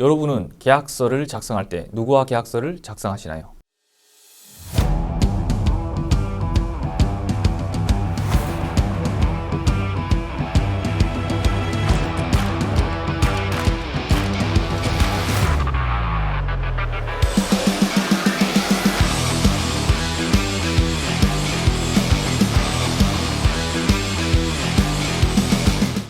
여러분은 계약서를 작성할 때 누구와 계약서를 작성하시나요?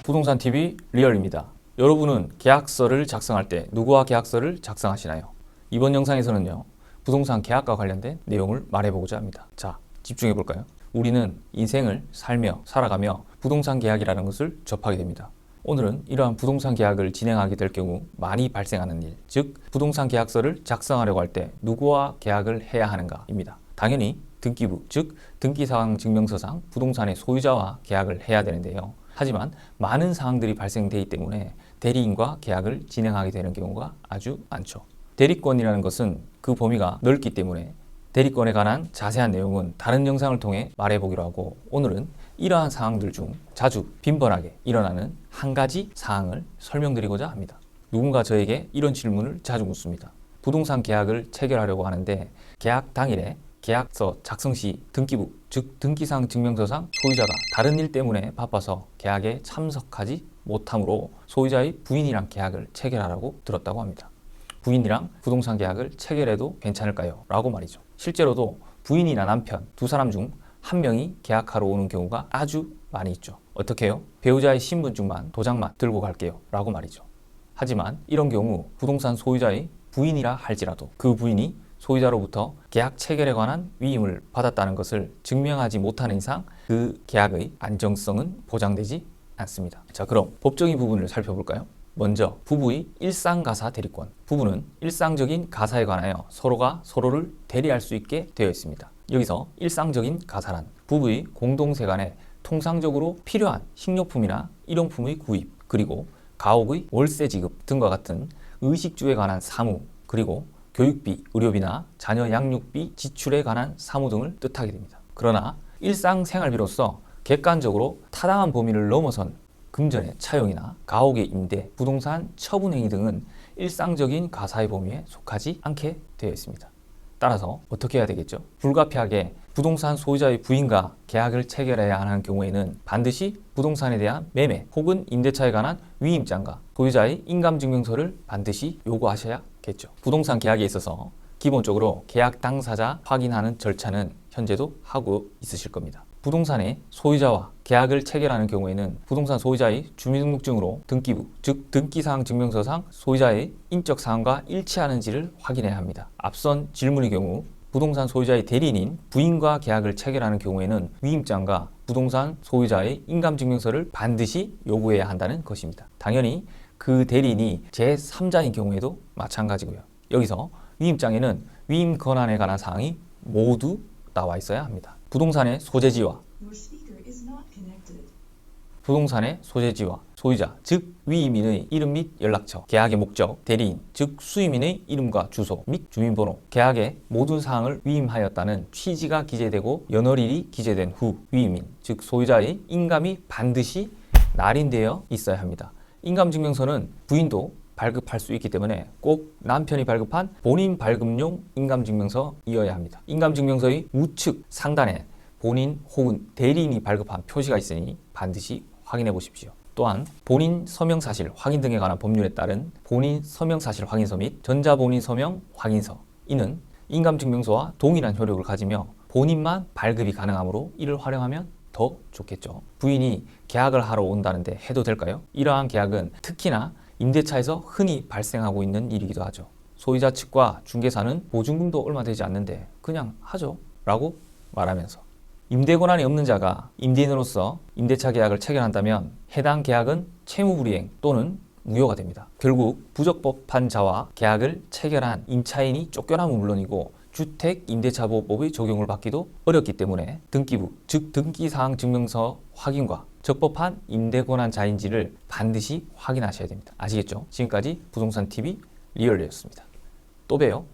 부동산TV 리얼입니다. 여러분은 계약서를 작성할 때 누구와 계약서를 작성하시나요? 이번 영상에서는요, 부동산 계약과 관련된 내용을 말해보고자 합니다. 자, 집중해볼까요? 우리는 인생을 살아가며 부동산 계약이라는 것을 접하게 됩니다. 오늘은 이러한 부동산 계약을 진행하게 될 경우 많이 발생하는 일, 즉 부동산 계약서를 작성하려고 할 때 누구와 계약을 해야 하는가입니다. 당연히 등기부, 즉 등기사항증명서상 부동산의 소유자와 계약을 해야 되는데요. 하지만 많은 사항들이 발생되기 때문에 대리인과 계약을 진행하게 되는 경우가 아주 많죠. 대리권이라는 것은 그 범위가 넓기 때문에 대리권에 관한 자세한 내용은 다른 영상을 통해 말해보기로 하고, 오늘은 이러한 사항들 중 자주 빈번하게 일어나는 한 가지 사항을 설명드리고자 합니다. 누군가 저에게 이런 질문을 자주 묻습니다. 부동산 계약을 체결하려고 하는데 계약 당일에 계약서 작성 시 등기부, 즉 등기사항 증명서상 소유자가 다른 일 때문에 바빠서 계약에 참석하지 못하므로 소유자의 부인이랑 계약을 체결하라고 들었다고 합니다. 부인이랑 부동산 계약을 체결해도 괜찮을까요? 라고 말이죠. 실제로도 부인이나 남편 두 사람 중 한 명이 계약하러 오는 경우가 아주 많이 있죠. 어떻게 해요? 배우자의 신분증만 도장만 들고 갈게요 라고 말이죠. 하지만 이런 경우 부동산 소유자의 부인이라 할지라도 그 부인이 소유자로부터 계약 체결에 관한 위임을 받았다는 것을 증명하지 못하는 이상 그 계약의 안정성은 보장되지 않습니다. 자, 그럼 법적인 부분을 살펴볼까요? 먼저 부부의 일상가사 대리권. 부부는 일상적인 가사에 관하여 서로가 서로를 대리할 수 있게 되어 있습니다. 여기서 일상적인 가사란 부부의 공동세간에 통상적으로 필요한 식료품이나 일용품의 구입, 그리고 가옥의 월세 지급 등과 같은 의식주에 관한 사무, 그리고 교육비, 의료비나 자녀 양육비 지출에 관한 사무 등을 뜻하게 됩니다. 그러나 일상생활비로서 객관적으로 타당한 범위를 넘어선 금전의 차용이나 가옥의 임대, 부동산 처분 행위 등은 일상적인 가사의 범위에 속하지 않게 되어 있습니다. 따라서 어떻게 해야 되겠죠? 불가피하게 부동산 소유자의 부인과 계약을 체결해야 하는 경우에는 반드시 부동산에 대한 매매 혹은 임대차에 관한 위임장과 소유자의 인감증명서를 반드시 요구하셔야겠죠. 부동산 계약에 있어서 기본적으로 계약 당사자 확인하는 절차는 현재도 하고 있으실 겁니다. 부동산의 소유자와 계약을 체결하는 경우에는 부동산 소유자의 주민등록증으로 등기부, 즉 등기사항 증명서상 소유자의 인적 사항과 일치하는지를 확인해야 합니다. 앞선 질문의 경우 부동산 소유자의 대리인인 부인과 계약을 체결하는 경우에는 위임장과 부동산 소유자의 인감증명서를 반드시 요구해야 한다는 것입니다. 당연히 그 대리인이 제3자인 경우에도 마찬가지고요. 여기서 위임장에는 위임 권한에 관한 사항이 모두 나와 있어야 합니다. 부동산의 소재지와 소유자, 즉 위임인의 이름 및 연락처, 계약의 목적, 대리인, 즉 수임인의 이름과 주소 및 주민번호, 계약의 모든 사항을 위임하였다는 취지가 기재되고 연월일이 기재된 후 위임인, 즉 소유자의 인감이 반드시 날인되어 있어야 합니다. 인감증명서는 부인도 발급할 수 있기 때문에 꼭 남편이 발급한 본인 발급용 인감증명서이어야 합니다. 인감증명서의 우측 상단에 본인 혹은 대리인이 발급한 표시가 있으니 반드시 확인해 보십시오. 또한 본인 서명 사실 확인 등에 관한 법률에 따른 본인 서명 사실 확인서 및 전자본인 서명 확인서, 이는 인감증명서와 동일한 효력을 가지며 본인만 발급이 가능하므로 이를 활용하면 더 좋겠죠. 부인이 계약을 하러 온다는데 해도 될까요? 이러한 계약은 특히나 임대차에서 흔히 발생하고 있는 일이기도 하죠. 소유자 측과 중개사는 보증금도 얼마 되지 않는데 그냥 하죠 라고 말하면서 임대 권한이 없는 자가 임대인으로서 임대차 계약을 체결한다면 해당 계약은 채무불이행 또는 무효가 됩니다. 결국 부적법한 자와 계약을 체결한 임차인이 쫓겨남은 물론이고 주택임대차보호법의 적용을 받기도 어렵기 때문에 등기부, 즉 등기사항증명서 확인과 적법한 임대권한자인지를 반드시 확인하셔야 됩니다. 아시겠죠? 지금까지 부동산TV 리얼리였습니다. 또 봬요.